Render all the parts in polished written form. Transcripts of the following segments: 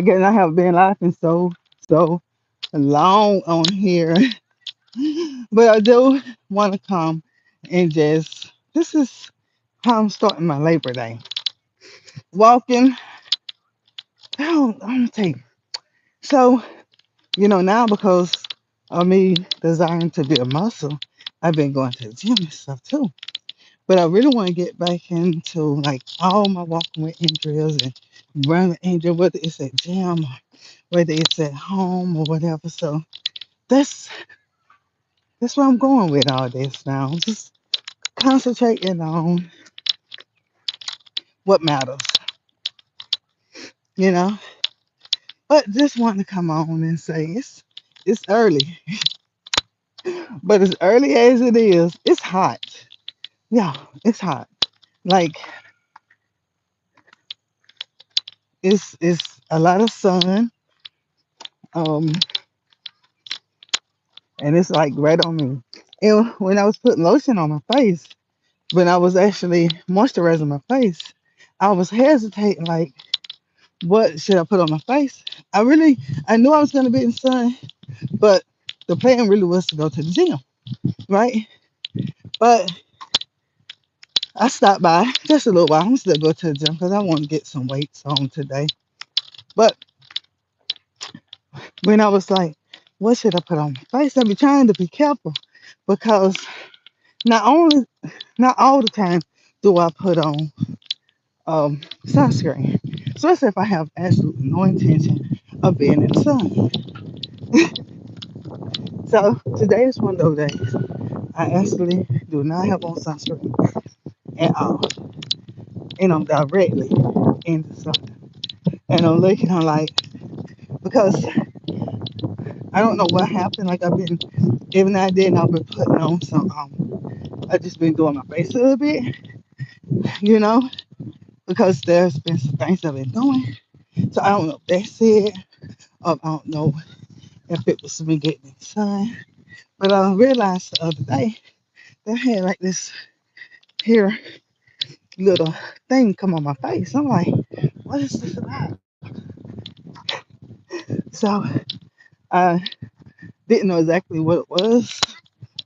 guess I have been laughing so long on here, but I do want to come and just. This is how I'm starting my Labor Day. Walking. I'm gonna take. So now because of me desiring to build muscle, I've been going to the gym and stuff too. But I really want to get back into like all my walking with Andreals and running with Andreal, whether it's at gym or whether it's at home or whatever. So that's that's where I'm going with all this now. Just concentrating on what matters, you know. But just wanting to come on and say it's early, but as early as it is, it's hot. Yeah, it's hot. Like it's a lot of sun, um, and it's like right on me. And when I was putting lotion on my face, when I was actually moisturizing my face, I was hesitating like, what should I put on my face? I knew I was gonna be in the sun, but the plan really was to go to the gym, right? But I stopped by just a little while. I'm still go to the gym because I want to get some weights on today. But when I was like, what should I put on my face? I be trying to be careful because not only not all the time do I put on sunscreen, especially if I have absolutely no intention of being in the sun. So today is one of those days. I actually do not have on sunscreen at all, and I'm directly in the sun. And I'm looking, I'm like, because I don't know what happened. Like I've been, every now and then I've been putting on some. I just been doing my face a little bit, you know, because there's been some things I've been doing. So I don't know if that's it, or I don't know if it was me getting in the sun. But I realized the other day that I had like this here little thing come on my face. I'm like, what is this about? So I didn't know exactly what it was.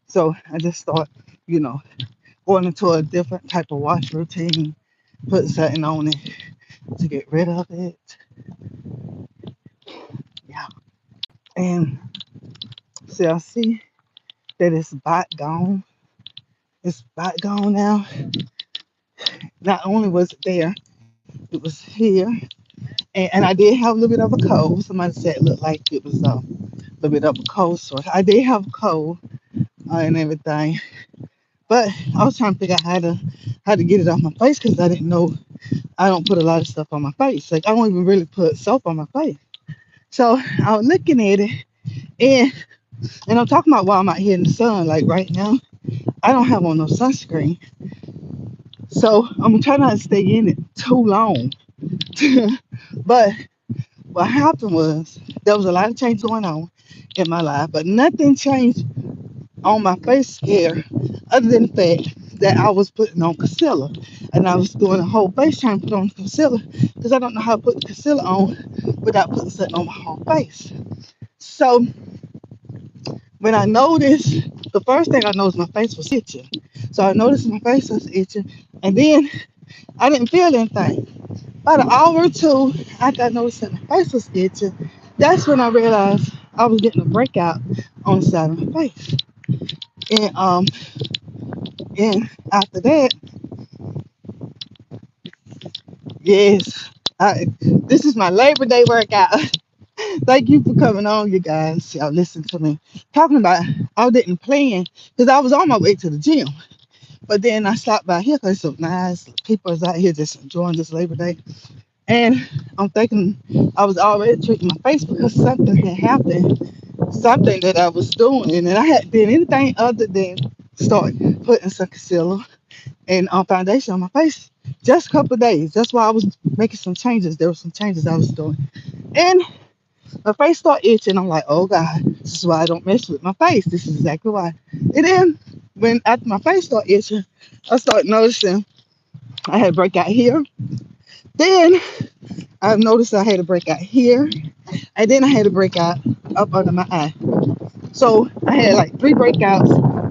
So I just thought, you know, going into a different type of wash routine, put something on it to get rid of it. Yeah. And see, I see that it's about gone. It's about gone now. Not only was it there, it was here. And I did have a little bit of a cold. Somebody said it looked like it was a little bit of a cold sore. I did have a cold and everything. But I was trying to figure out how to get it off my face because I didn't know I don't put a lot of stuff on my face. Like I don't even really put soap on my face. So I was looking at it and I'm talking about while I'm out here in the sun, like right now, I don't have on no sunscreen. So I'm gonna try not to stay in it too long. But what happened was there was a lot of change going on in my life, but nothing changed on my face here other than the fact that I was putting on concealer and I was doing a whole face trying to put on concealer because I don't know how to put the concealer on without putting something on my whole face. So when I noticed, the first thing I noticed my face was itching. So I noticed my face was itching, and then I didn't feel anything. About an hour or two after I noticed that my face was itching, that's when I realized I was getting a breakout on the side of my face. And and after that, yes, this is my Labor Day workout. Thank you for coming on, you guys. Y'all listen to me talking about I didn't plan because I was on my way to the gym. But then I stopped by here because some nice people is out here just enjoying this Labor Day. And I'm thinking I was already treating my face because something had happened, something that I was doing, and I hadn't did anything other than start putting some concealer and foundation on my face. Just a couple of days. That's why I was making some changes. There were some changes I was doing. And my face started itching. I'm like, oh God, this is why I don't mess with my face. This is exactly why. And then when after my face started itching, I started noticing I had breakout here, Then I noticed I had a breakout here, and then I had a breakout up under my eye. So I had like three breakouts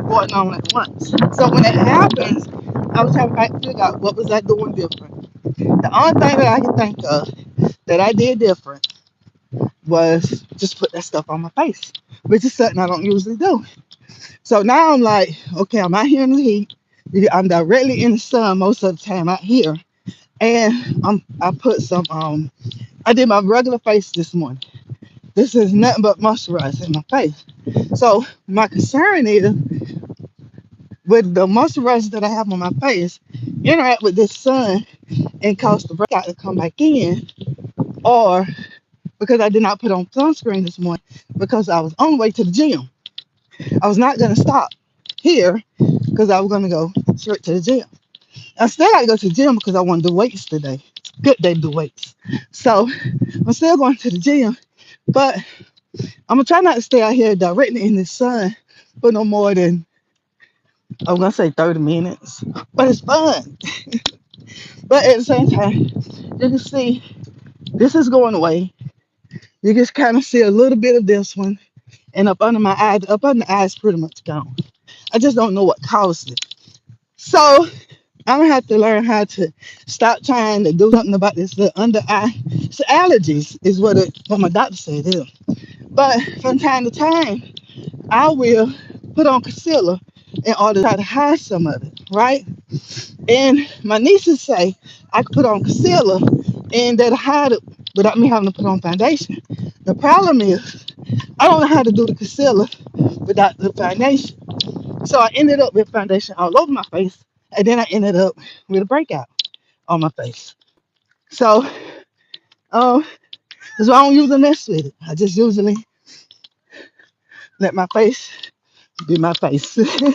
going on at once. So when it happens, I was trying to figure out what was I doing different. The only thing that I can think of that I did different was just put that stuff on my face, which is something I don't usually do. So now I'm like, okay, I'm out here in the heat. I'm directly in the sun most of the time out here, and I put some I did my regular face this morning. This is nothing but moisturizer in my face. So my concern is with the moisturizer that I have on my face, interact with this sun and cause the breakout to come back in, or because I did not put on sunscreen this morning because I was on the way to the gym. I was not gonna stop here because I was gonna go straight to the gym. I still got to go to the gym because I want to do weights today. It's a good day to do weights. So I'm still going to the gym, but I'm gonna try not to stay out here directly in the sun for no more than I'm gonna say 30 minutes. But it's fun. But at the same time, you can see this is going away. You just kind of see a little bit of this one, and up under my eye, up under the eye is pretty much gone. I just don't know what caused it. So I'm gonna have to learn how to stop trying to do something about this little under eye. So allergies is what my doctor said it is. But from time to time, I will put on concealer in order to try to hide some of it, right? And my nieces say I could put on concealer and that'll hide it without me having to put on foundation. The problem is I don't know how to do the concealer without the foundation. So I ended up with foundation all over my face, and then I ended up with a breakout on my face. So um, that's why I don't usually mess with it. I just usually let my face be my face. I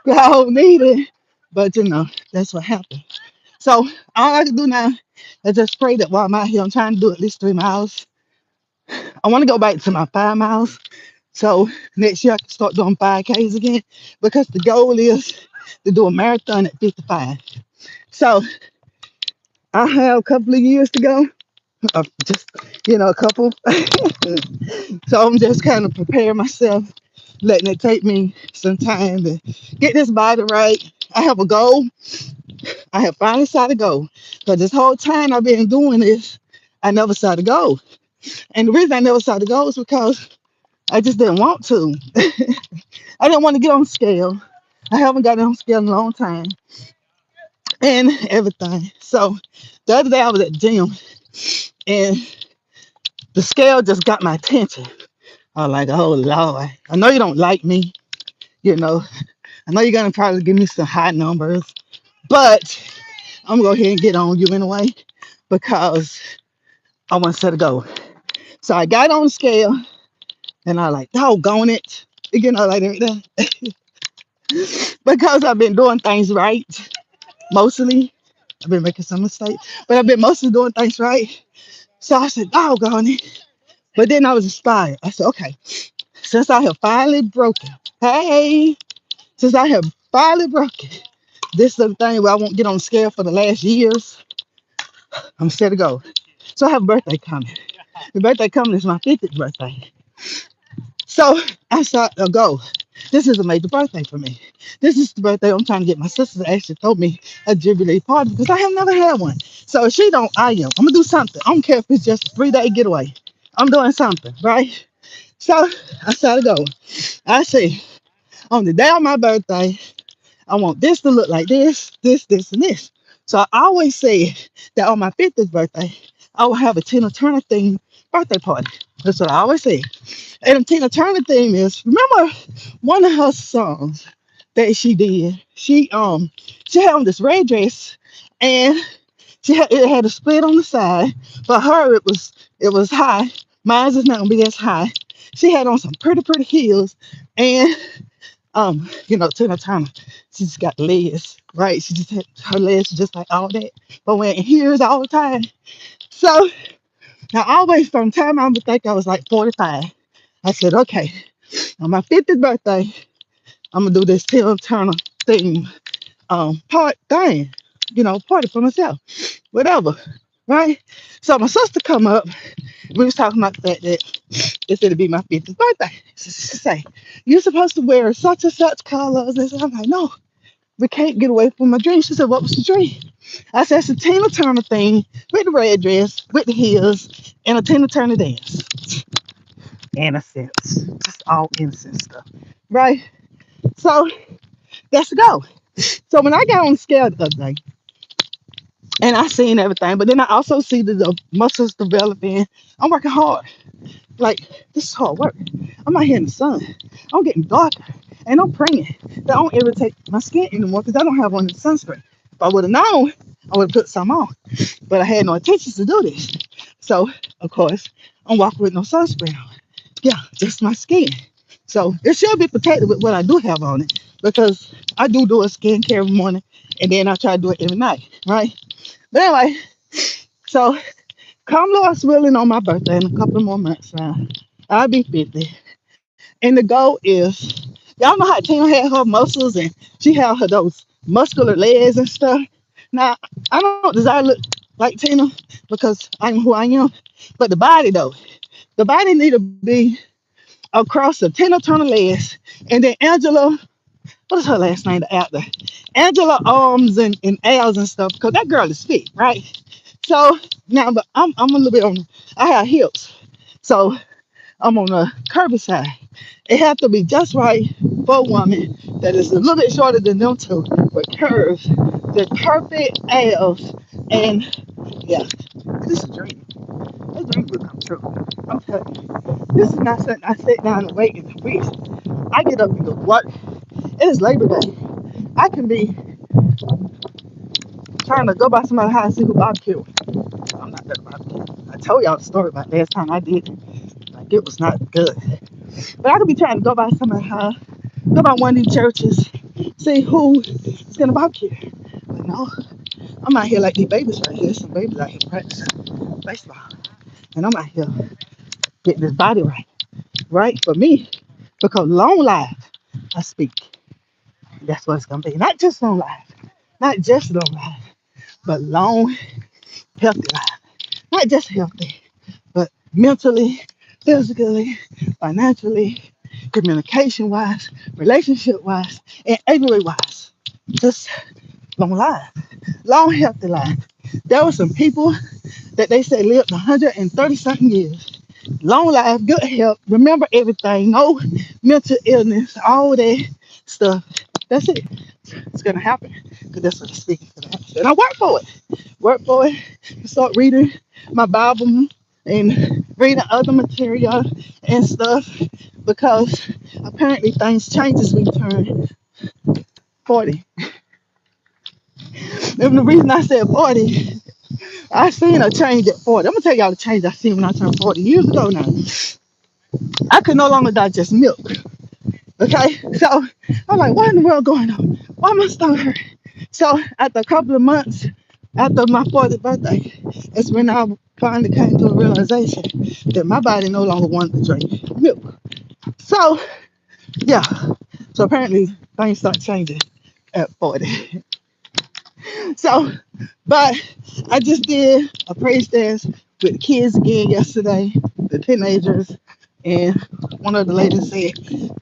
don't need it, but that's what happened. So all I can do now is just pray that while I'm out here, I'm trying to do at least 3 miles. I want to go back to my 5 miles. So next year I can start doing 5Ks again because the goal is to do a marathon at 55. So I have a couple of years to go. Just a couple. So I'm just kind of preparing myself, letting it take me some time to get this body right. I have a goal. I have finally set a goal. Because this whole time I've been doing this, I never set a goal. And the reason I never set a goal is because I just didn't want to. I didn't want to get on scale. I haven't gotten on scale in a long time and everything. So the other day I was at the gym and the scale just got my attention. I was like, oh Lord, I know you don't like me, you know. I know you're gonna probably give me some high numbers, but I'm gonna go ahead and get on you anyway because I want to set a goal. So I got on the scale and I like, doggone it, like everything. Because I've been doing things right, mostly. I've been making some mistakes, but I've been mostly doing things right. So I said, doggone it. But then I was inspired. I said, okay, since I have finally broken, hey, since I have finally broken this little thing where I won't get on the scale for the last years, I'm set to go. So I have a birthday coming. The birthday coming is my 50th birthday. So I thought, go. This is a major birthday for me. This is the birthday I'm trying to get my sister to actually throw me a jubilee party because I have never had one. So if she don't, I am. I'm gonna do something. I don't care if it's just a 3-day getaway. I'm doing something, right? So I started going. I say, on the day of my birthday, I want this to look like this, and this. So I always say that on my 50th birthday, I will have a Tina Turner themed birthday party. That's what I always say. And Tina Turner theme is remember one of her songs that she did. She had on this red dress and it had a split on the side. For her it was high. Mine's is not gonna be as high. She had on some pretty heels and Tina Turner, she just got legs, right? She just had her legs just like all that. But wearing heels all the time. So now always from the time I would think I was like 45. I said, okay, on my 50th birthday, I'm gonna do this Tina Turner thing, part thing, party for myself. whatever, right? So my sister come up. We was talking about the fact that it's gonna be my 50th birthday. She say, "You're supposed to wear such and such colors." And so I'm like, "No, we can't get away from my dream." She said, "What was the dream?" I said, "It's a Tina Turner thing with the red dress, with the heels, and a Tina Turner dance." Innocence, just all innocent stuff, right? So that's the go. So when I got on the scale the other day, and I seen everything, but then I also see the muscles developing. I'm working hard. Like, this is hard work. I'm out here in the sun. I'm getting darker. And I'm praying that I don't irritate my skin anymore because I don't have on the sunscreen. If I would have known, I would have put some on. But I had no intentions to do this. So, of course, I'm walking with no sunscreen on. Yeah, just my skin. So it should be protected with what I do have on it because I do a skincare every morning and then I try to do it every night, right? But anyway, so come Lord's willing on my birthday in a couple more months now. I'll be 50. And the goal is, y'all know how Tina had her muscles and she had her those muscular legs and stuff. Now, I don't desire to look like Tina because I'm who I am, but the body though, the body need to be across the Tina Turner legs, and then Angela, what is her last name, the actor? Angela arms and abs and stuff, because that girl is fit, right? So now, but I'm a little bit on, I have hips. So I'm on the curvy side. It has to be just right for a woman that is a little bit shorter than them two, but curves, the perfect abs, and yeah, this is a dream. This dream will come true. I'm telling you, this is not something I sit down and wait in the weeks. I get up and go work. It is Labor Day. I can be trying to go by somebody's house and see who barbecue. I'm not that barbecue. I told y'all the story about last time I did it. Like, it was not good. But I could be trying to go by somebody's house, go by one of these churches, see who is gonna barbecue. But no, I'm out here like these babies right here. Some babies out here practicing baseball. And I'm out here getting this body right. Right? For me, because long life, I speak. That's what it's gonna be. Not just long life. Not just long life, but long, healthy life. Not just healthy, but mentally, physically, financially, communication wise, relationship wise, and every way wise. Just long life, long, healthy life. There were some people that they say lived 130 something years. Long life, good health, remember everything, no mental illness, all that stuff. That's it. It's gonna happen because that's what I'm speaking to that. And I work for it. Work for it. Start reading my Bible and reading other material and stuff because apparently things change as we turn 40. And the reason I said 40, I seen a change at 40. I'm gonna tell y'all the change I seen when I turned 40 years ago now. I could no longer digest milk. Okay, so I'm like, what in the world going on? Why my stomach hurt? So after a couple of months after my 40th birthday, it's when I finally came to a realization that my body no longer wanted to drink milk. So yeah, so apparently things start changing at 40. So, but I just did a praise dance with the kids again yesterday, the teenagers, and one of the ladies said,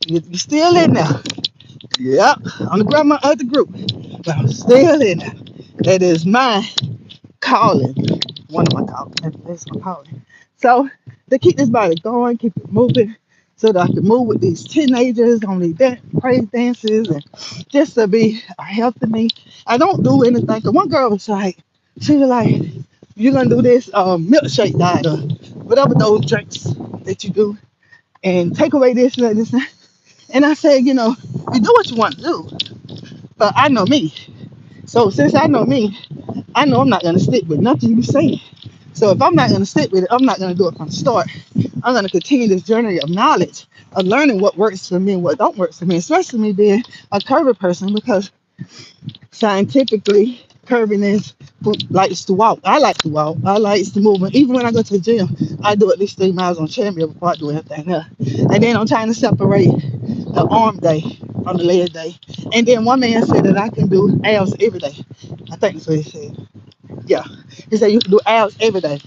"You're still in there." Yep, I'm the grandma of the group, but I'm still in there. That is my calling. One of my callings. That's my calling. So to keep this body going, keep it moving, so that I can move with these teenagers on these praise dances, and just to be a help to me. I don't do anything. Cause one girl was like, she was like, "You're gonna do this milkshake diet or whatever those drinks that you do, and take away this and this." And I said, you do what you want to do, but I know me. So since I know me, I know I'm not gonna stick with nothing you say. So if I'm not gonna stick with it, I'm not gonna do it from the start. I'm gonna continue this journey of knowledge, of learning what works for me and what don't work for me, especially me being a curvy person because scientifically curviness likes to walk. I like to walk. I like to move. And even when I go to the gym, I do at least 3 miles on treadmill before I do anything else. And then I'm trying to separate the arm day from the leg day. And then one man said that I can do abs every day. I think that's what he said. Yeah. He said you can do abs every day,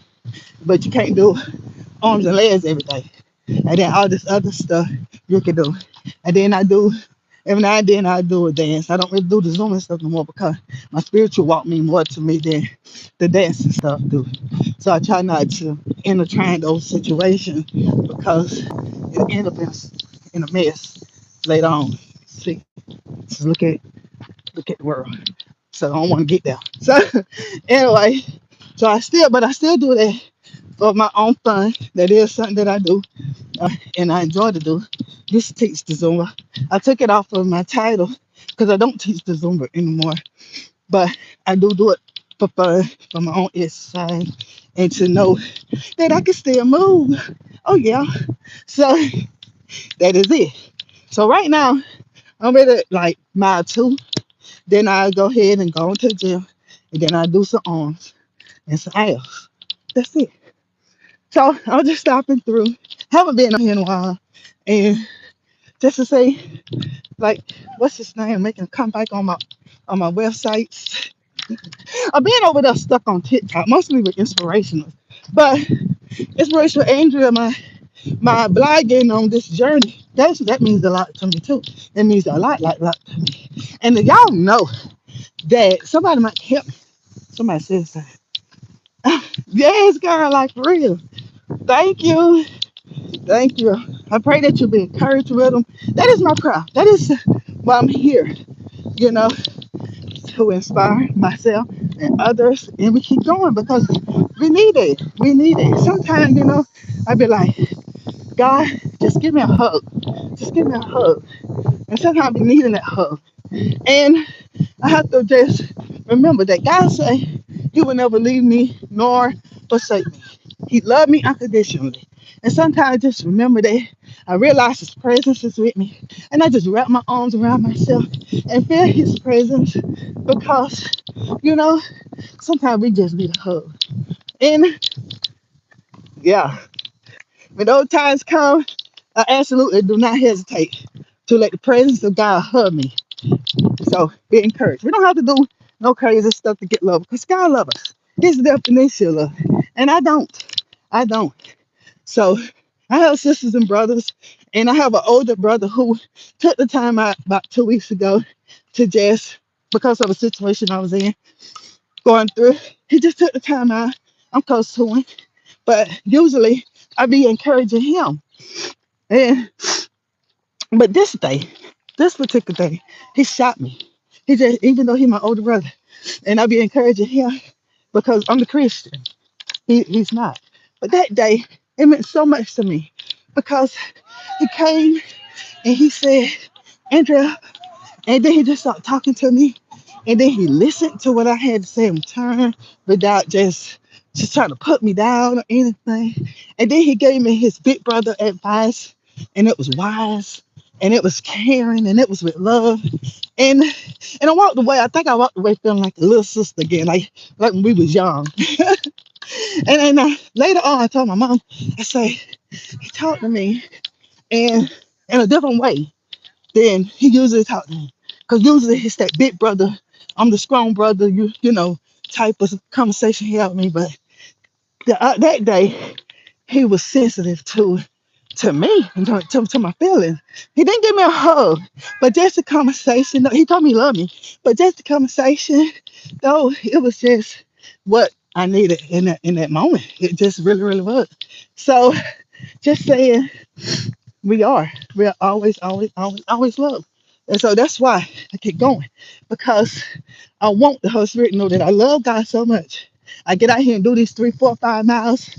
but you can't do arms and legs every day. And then all this other stuff you can do. And then I do every now and then I do a dance. I don't really do the Zooming stuff no more because my spiritual walk mean more to me than the dancing stuff do. So I try not to entertain those situations because it end up in a mess later on. See, just look at the world. So I don't want to get there. So anyway, but I still do that for my own fun. That is something that I do, and I enjoy to do. Just teach the Zumba. I took it off of my title because I don't teach the Zumba anymore. But I do it for fun, for my own exercise, and to know that I can still move. Oh yeah. So that is it. So right now I'm at like mile two. Then I go ahead and go into the gym, and then I do some arms and some abs. That's it. So I'm just stopping through. Haven't been on here in a while, and just to say, like, what's his name? Making a comeback on my websites. I've been over there stuck on TikTok, mostly with inspirational, but inspirational Andreal, my blogging on this journey. That means a lot to me too. It means a lot to me. And y'all know that somebody might help me. Somebody says that. Yes, girl, like for real. Thank you. Thank you. I pray that you'll be encouraged with them. That is my prayer. That is why I'm here, you know, to inspire myself and others. And we keep going because we need it. We need it. Sometimes, I'd be like, God, just give me a hug. Just give me a hug. And sometimes I be needing that hug. And I have to just remember that God said He will never leave me nor forsake me. He loved me unconditionally. And sometimes I just remember that I realize His presence is with me. And I just wrap my arms around myself and feel His presence because, you know, sometimes we just need a hug. And yeah, when those times come, I absolutely do not hesitate to let the presence of God hug me. So be encouraged. We don't have to do no crazy stuff to get love because God loves us. His definition of love. And I don't. I don't. So I have sisters and brothers, and I have an older brother who took the time out about 2 weeks ago to just, because of a situation I was in, going through, he just took the time out. I'm close to him, but usually I be encouraging him. And but this particular day, he shot me. He just, even though he's my older brother, and I be encouraging him because I'm the Christian. He's not. But that day, it meant so much to me because he came and he said, Andrea, and then he just started talking to me. And then he listened to what I had to say in return without just trying to put me down or anything. And then he gave me his big brother advice, and it was wise, and it was caring, and it was with love. And I walked away. I think I walked away feeling like a little sister again, like when we was young. And later on, I told my mom, I say, he talked to me and in a different way than he usually talked to me. Because usually it's that big brother, I'm the strong brother, type of conversation he had with me. But that day, he was sensitive to me and to my feelings. He didn't give me a hug, but just the conversation. He told me he loved me, but just the conversation, though, it was just what I needed in that moment. It just really, really was. So just saying, we are always loved. And so that's why I keep going because I want the Holy Spirit to know that I love God so much. I get out here and do these 3, 4, 5 miles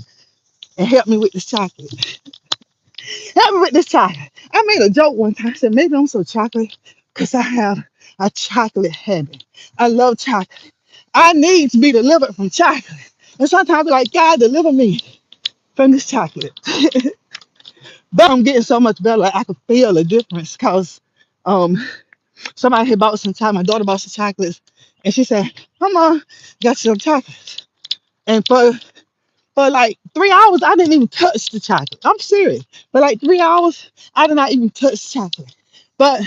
and help me with this chocolate. Help me with this chocolate. I made a joke one time. I said, maybe I'm so chocolate because I have a chocolate habit. I love chocolate. I need to be delivered from chocolate. And sometimes I be like, God, deliver me from this chocolate. But I'm getting so much better. Like I could feel the difference because um, somebody had bought some chocolate. My daughter bought some chocolates. And she said, Mama, got you some chocolates. And for like 3 hours, I didn't even touch the chocolate. I'm serious. For like 3 hours, I did not even touch chocolate. But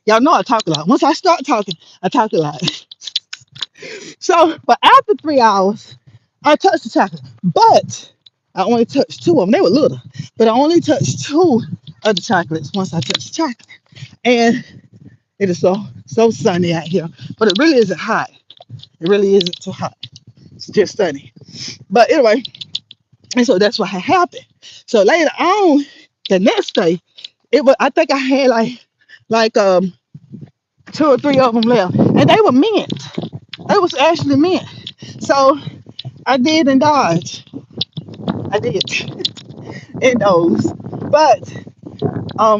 y'all know I talk a lot. Once I start talking, I talk a lot. So, but after 3 hours, I touched the chocolate. But I only touched two of them. They were little, but I only touched two of the chocolates once I touched the chocolate. And it is so sunny out here, but it really isn't hot. It really isn't too hot. It's just sunny. But anyway, and so that's what had happened. So later on, the next day, it was I think I had like two or three of them left, and they were mint. They was actually mint. So I did indulge. I did in those, but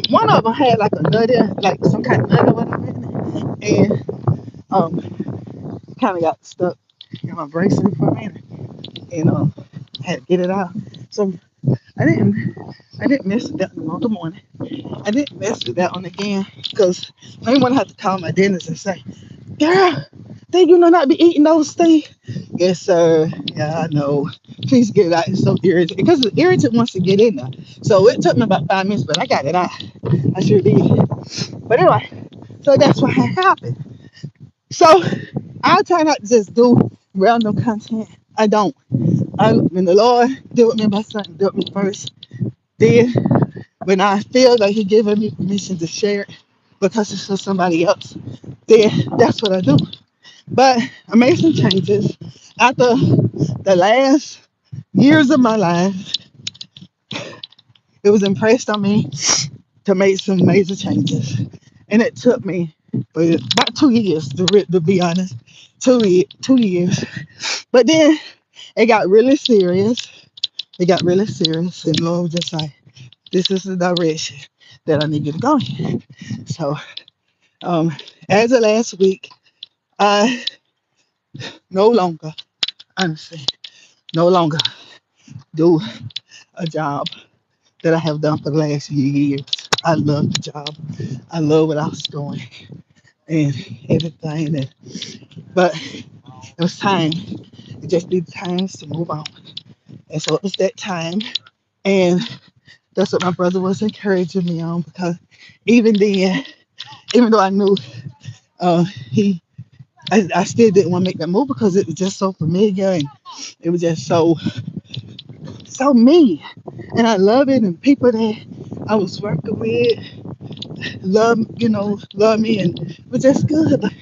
one of them had like a nut in, like some kind of nut or whatever in it, and kind of got stuck in my bracelet for a minute, and had to get it out. So I didn't I didn't mess with that one. Good morning. I didn't mess with that one again because I didn't want to have to call my dentist and say, "Girl, think you know not be eating those things?" Yes, sir. Yeah, I know. Please get it out. It's so irritating because it's irritant once it get in there. So it took me about 5 minutes, but I got it out. I sure did. But anyway, so that's what had happened. So I try not to just do random content. I don't. When the Lord deal with me about something, deal with me first. Then when I feel like He giving me permission to share it because it's for somebody else, then that's what I do. But I made some changes after the last years of my life. It was impressed on me to make some major changes, and it took me about 2 years to be honest. 2 years, but then it got really serious. It got really serious, and Lord was just like, "This is the direction that I need you to go in." So, um, as of last week, I no longer, honestly, no longer do a job that I have done for the last few years. I love the job. I love what I was doing and everything. But it was time. It just be times to move on. And so it was that time. And that's what my brother was encouraging me on because even then, even though I knew he, I still didn't want to make that move because it was just so familiar and it was just so me. And I love it. And people that I was working with love me and it was just good. But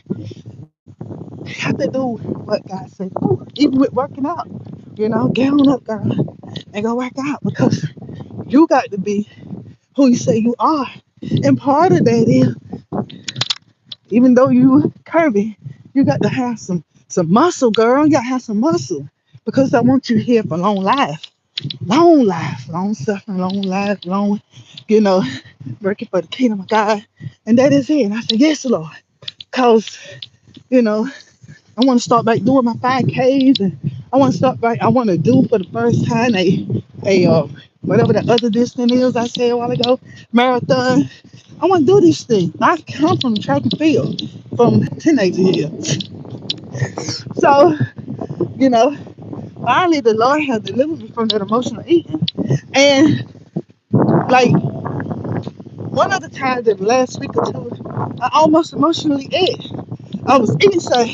you have to do what God said do, even with working out. Get on up, girl, and go work out because you got to be who you say you are. And part of that is, even though you curvy, you got to have some muscle, girl. You got to have some muscle because I want you here for long life, long suffering, long life, long, you know, working for the kingdom of God. And that is it. And I said, yes, Lord, because you know I want to start back doing my 5Ks, and I want to start back. I want to do for the first time a whatever the other distance is I said a while ago, marathon. I want to do these things. I come from track and field from teenager years. So, you know, finally the Lord has delivered me from that emotional eating. And like one of the times in the last week or two, I almost emotionally ate. I was eating so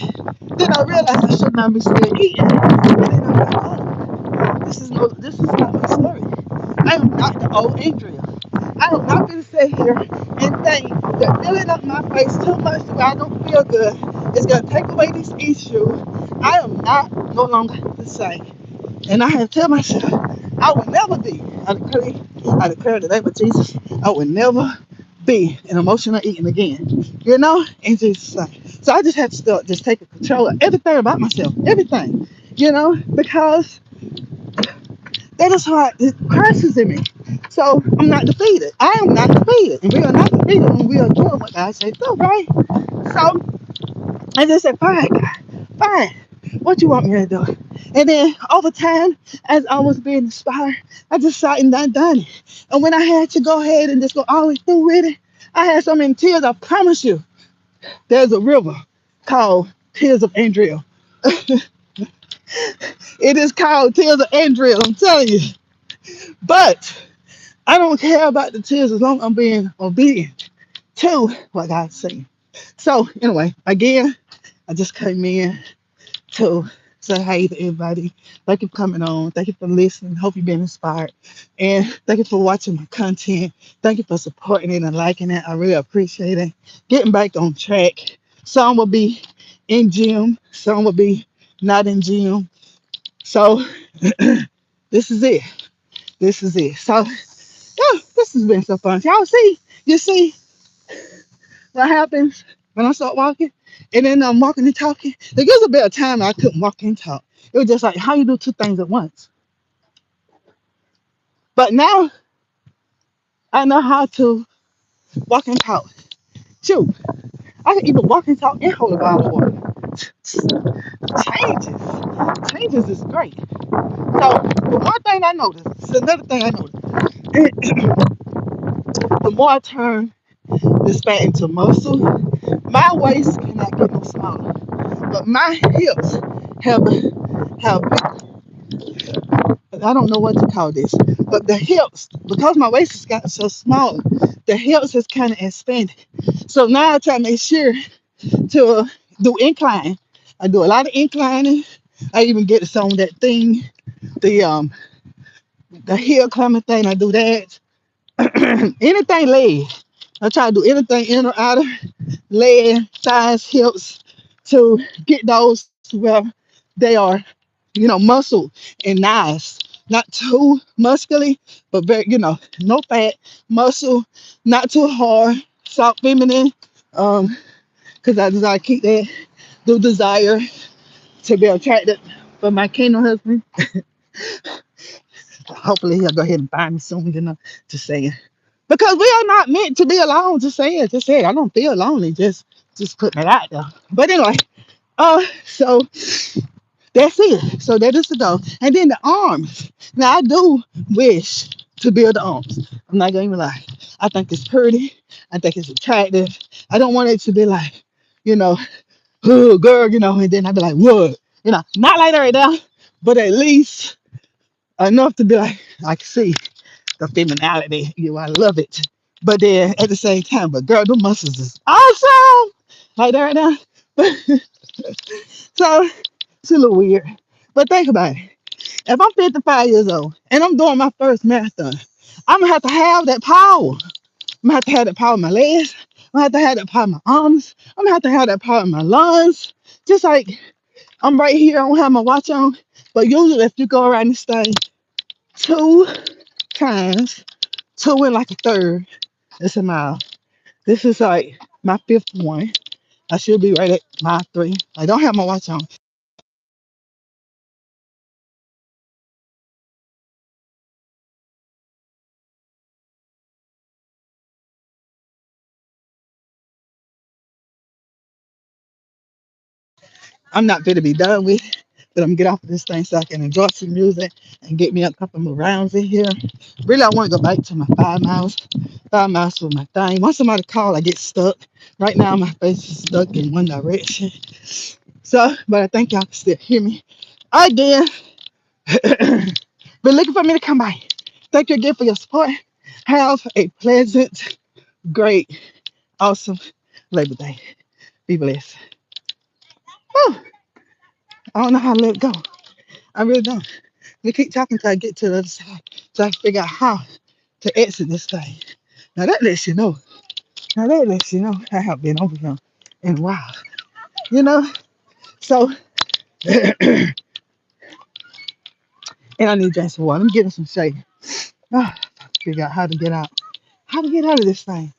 then I realized I should not be still eating. And then I'm like, oh, this is not my story. I am not the old Andreal. I am not going to sit here and think that filling up my face too much so I don't feel good is going to take away this issue. I am not no longer the same. And I had to tell myself, I will never be. I declare in the name of Jesus, I will never be an emotional eating again. In Jesus' name. So I just had to start just taking control of everything about myself, everything, because that is what it crashes in me. So I'm not defeated. I am not defeated. And we are not defeated when we are doing what God says do, right? So I just said, fine, God, fine. What you want me to do? And then over time, as I was being inspired, I just sat and done it. And when I had to go ahead and just go all the way through with it, I had so many tears. I promise you, there's a river called Tears of Andreal. It is called Tears of Andreal, I'm telling you. But I don't care about the tears as long as I'm being obedient to what God's saying. So anyway, again, I just came in. to say hey to everybody. Thank you for coming on. Thank you for listening. Hope you've been inspired. And thank you for watching my content. Thank you for supporting it and liking it. I really appreciate it. Getting back on track. Some will be in gym, some will be not in gym. So this is it. This is it. So this has been so fun. Y'all see, you see what happens when I start walking? And then I'm walking and talking. There was a bit of time I couldn't walk and talk. It was just like how you do two things at once. But now I know how to walk and talk. Shoot, I can even walk and talk and hold a bottle of water. Changes. Changes is great. So the one thing I noticed, it's another thing I noticed, the more I turn this fat into muscle, my waist cannot get no smaller. But my hips have I don't know what to call this, but the hips, because my waist has gotten so small, the hips has kind of expanded. So now I try to make sure to do incline. I do a lot of inclining. I even get some of that thing, the the hill climbing thing. I do that. Anything leg. I try to do anything inner, outer, leg, thighs, hips to get those to where they are, muscle and nice. Not too muscly, but very, no fat, muscle, not too hard, soft, feminine. Because I desire to keep that, do desire to be attracted for my kingdom husband. Hopefully he'll go ahead and find me soon enough to say it. Because we are not meant to be alone. Just say it. Just say it. I don't feel lonely. Just putting it out there. But anyway, so that's it. So that is the goal. And then the arms. Now I do wish to build the arms. I'm not gonna even lie. I think it's pretty. I think it's attractive. I don't want it to be like, you know, oh girl, and then I'd be like, what? Not like that right now, but at least enough to be like, I can see the femininity. I love it. But then at the same time, but girl, the muscles is awesome. Like that right now. So it's a little weird. But think about it. If I'm 55 years old and I'm doing my first marathon, I'm gonna have to have that power. I'm gonna have to have that power in my legs. I'm gonna have to have that power in my arms. I'm gonna have to have that power in my lungs. Just like I'm right here, I don't have my watch on. But usually if you go around this thing two times, two and like a third, it's a mile. This is like my fifth one. I should be right at mile three. I don't have my watch on. I'm not going to be done with it, but I'm gonna get off of this thing so I can enjoy some music and get me a couple more rounds in here. Really, I want to go back to my 5 miles. 5 miles for my thing. Once somebody call, I get stuck. Right now, my face is stuck in one direction. So, but I think y'all can still hear me. Again, been looking for me to come by. Thank you again for your support. Have a pleasant, great, awesome Labor Day. Be blessed. Whew, I don't know how to let it go. I really don't. We keep talking till I get to the other side, so I can figure out how to exit this thing. Now that lets you know. Now that lets you know I have been over here in a while. You know. So, and I need to drink some water. I'm getting some shade. Ah, figure out how to get out. How to get out of this thing.